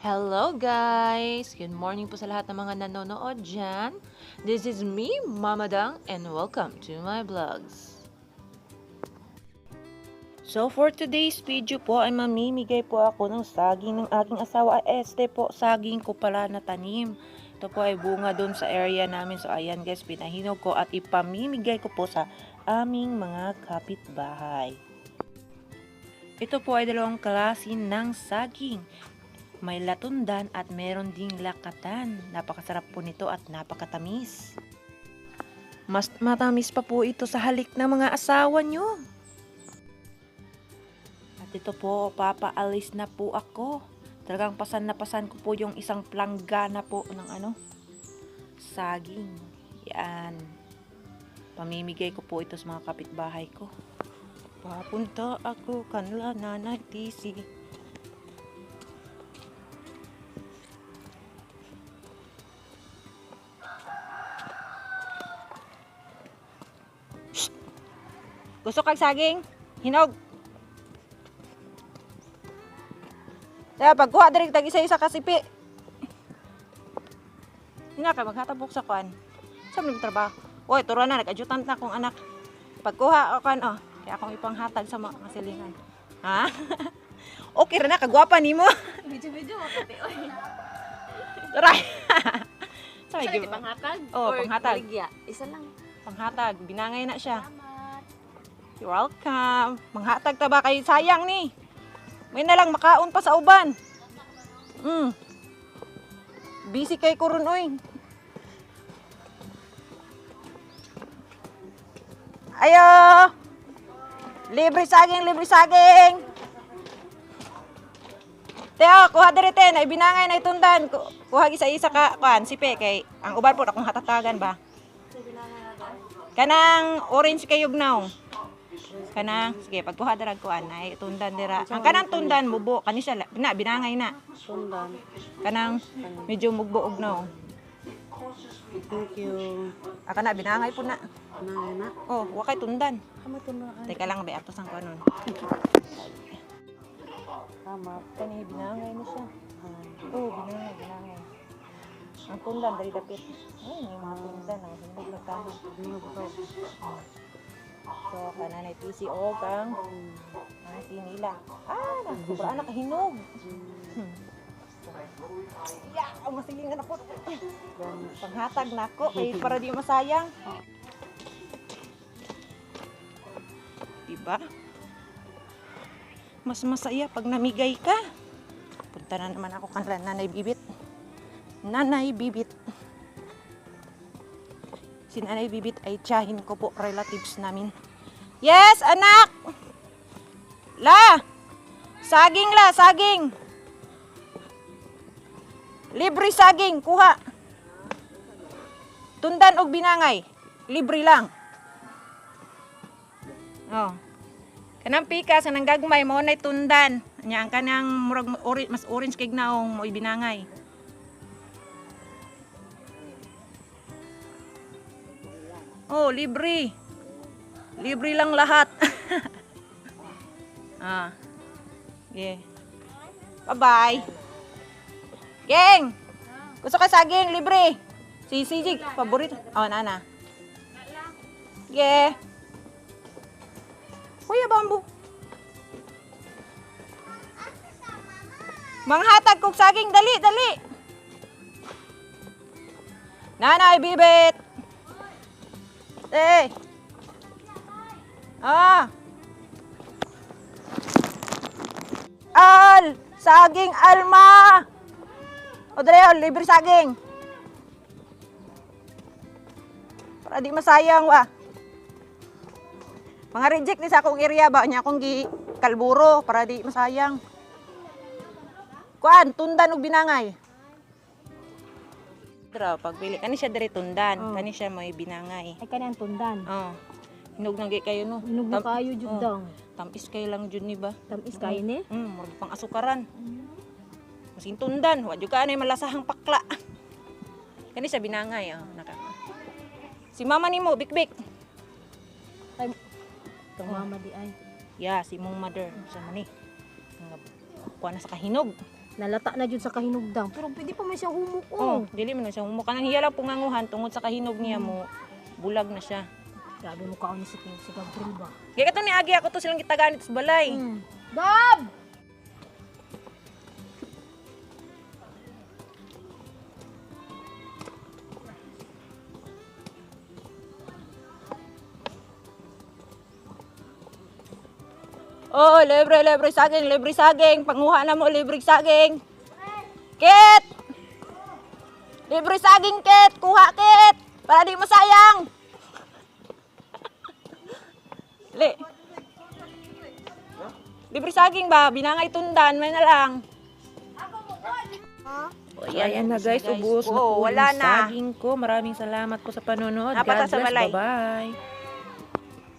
Hello guys! Good morning po sa lahat ng mga nanonood dyan. This is me, Mama Dang, and welcome to my vlogs. So for today's video po ay mamimigay po ako ng saging ng aking asawa. Este po, saging ko pala na tanim. Ito po ay bunga doon sa area namin. So ayan guys, pinahinog ko at ipamimigay ko po sa aming mga kapitbahay. Ito po ay dalawang klase ng saging. May latundan at meron ding lakatan. Napakasarap po nito at napakatamis. Mas matamis pa po ito sa halik ng mga asawa nyo. At ito po, papaalis na po ako. Talagang pasan na pasan ko po yung isang planggana po ng saging. Yan. Pamimigay ko po ito sa mga kapitbahay ko. Papunta ako kanila Nanay TC. Gusto kag saging? Hinog. Kaya pagkuha diri tag isa-isa ka sipi. Hina ka maghatabok sa kuan. Sa mga trabaho. Oy, turo na nag-adjutant na akong anak. Pagkuha kan kaya akong ipanghatag sa mga silingan. Ha? Okay ra na kagwapa nimo. Video mo kati oy. Tara. Sa panghatag? Oh, or panghatag. baligya? Isa lang. Panghatag, binangay na siya. Salamat. You're welcome. Manghatag ta ba kay sayang ni? May na lang makaon pa sa uban. Busy kay kurun oy. Ayo. Libre saging, libre saging. Teo, kuha diri te, na ibinangay na itundan. Kuha isa-isa ka kuan sipe kay ang uban po akong hatatagan ba. Kanang orange kay yugnaw. Kanang sige pagkuha dira kuan ay tundan dira. Ang kanang tundan mubo kani siya na binangay na. Tundan. Kanang medyo mugbo no. Thank you. Aka na binangay po na. Na. Oh, wa kay tundan. Kamo tundan. Teka lang ba atos ang kuanon. Tama. Kani binangay na siya. Oh, binangay. Ang tundan dali dapit. Ay, may mga tundan ang hinog na kanon. Hinog to. So, kananay PCO kang ang sinila. Sobra na kahinog. Yeah, masilingan na po. Panghatag na ako kay para di masayang. Diba? Mas masaya pag namigay ka. Punta na naman ako kanila Nanay Bibit. Nanay Bibit. Si Nanay Bibit ay tiyahin ko po, relatives namin. Yes, anak! La! Saging la, saging! Libre saging, kuha. Tundan og binangay. Libre lang. Oh. Kanang pika sa nang gagmay mo nay tundan. Nya ang kanang murag mas orange kay gnaong mo ibinangay. Oh, libre. Libre lang lahat. Yeah. Bye-bye. Geng! Gusto ka saging? Libre. Si Sijig, paborito. Oh, nana. Yeah. Kuya Bambu. Manghatag kog saging. Dali, dali. Nanay Bibit. Eh. Al, saging Alma. O dre, libre saging. Para di masayang wa. Mga reject ni sa akong area ba nya akong gi kalburo para di masayang. Kuan, tundan og binangay. Dra pagpili kani siya diri tundan, kani siya may binangay. Ay kanang tundan. Oh. Hinog nang kayo no. Hinog na kayo jud dang. Tamis kay lang jud ni ba? Tamis kayo ni? Murag pang asukaran. Masing tundan, wa jud ka anay malasahang pakla. Kani siya binangay naka. Si mama nimo bik-bik. Ay, itong mama di ay. Yeah, si mong mother sa mani. Kuha na sa kahinog. Nalata na jud sa kahinugdang. Pero pwede pa man siya humok. Oh, dili man na siya humuka nang hiya lang punganguhan tungod sa kahinog niya mo. Bulag na siya. Grabe mo kaon ni si Gabriel ba? Kaya kato ni agi ako to silang gitaganit sa balay. Gab! Oh, libre saging. Panguha na mo, libre saging. Kit! Libre saging, Kit! Kuha, Kit! Para di masayang. Libre saging ba? Binangay tundan, may na lang. Oh, ayan na guys, ubos na po wala yung na. saging ko. Maraming salamat po sa panonood. Napata God sa bless, balay. bye-bye.